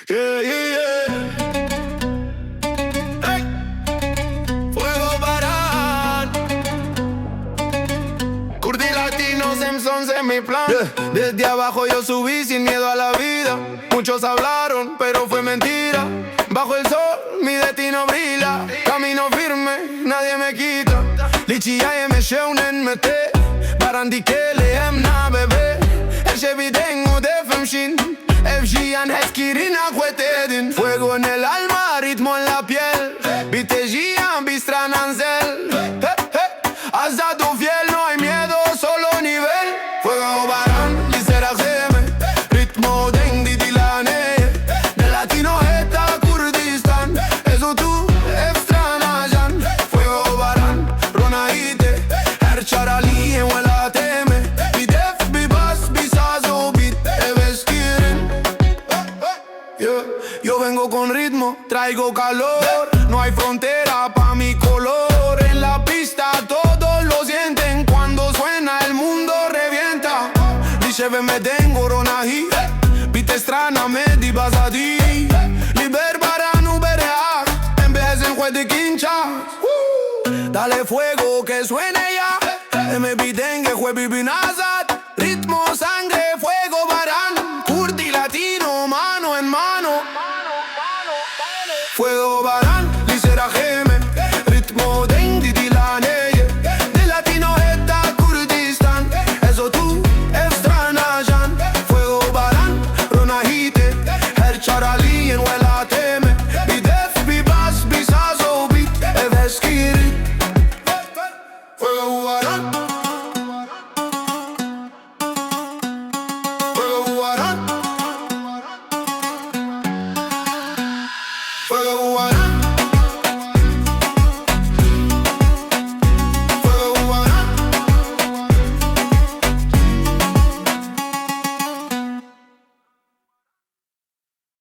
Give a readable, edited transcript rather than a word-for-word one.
Yeah, yeah, yeah. Hey. Fuego Barán. Kurdi Latino, Simpsons en mi plan. Yeah. Desde abajo yo subí sin miedo a la vida. Muchos hablaron, pero fue mentira. Bajo el sol, mi destino brilla. Camino firme, nadie me quita. Lichi me sheunen mete. Barandi kele emna bebe. El sheviden o defemshin. FG Heskirina Cuetedin. Fuego en el alma, ritmo en la piel. Vitegian, Bistran Ansel. Has dado fiel, no hay miedo, solo nivel. Fuego Barán, Lisera Geme. Ritmo den Didilane. De latino eta Kurdistan. Eso tú, Efstranajan. Fuego Barán, Ronaite. Her Charali en Wela Teme. Bidef, Bibas, Bisazo, Bit, Eveskirin. Yo vengo con ritmo, traigo calor. No hay frontera pa' mi color. En la pista todos lo sienten. Cuando suena el mundo revienta. Dice ve me tengo ronahi. Bite strana me di basadi. Liber baranu berea. En vez en juez de quincha. Dale fuego que suene ya. Me bidengue jue bibinazat. Ritmo, sangre, fuego, barán. Kurdi latino, mano en mano. Fuego Barán, Lisera Geme. Ritmo den Didilane. De latino eta Kurdistan. Eso tú, Efstranajan. Fuego Barán, Ronahite. Her Charali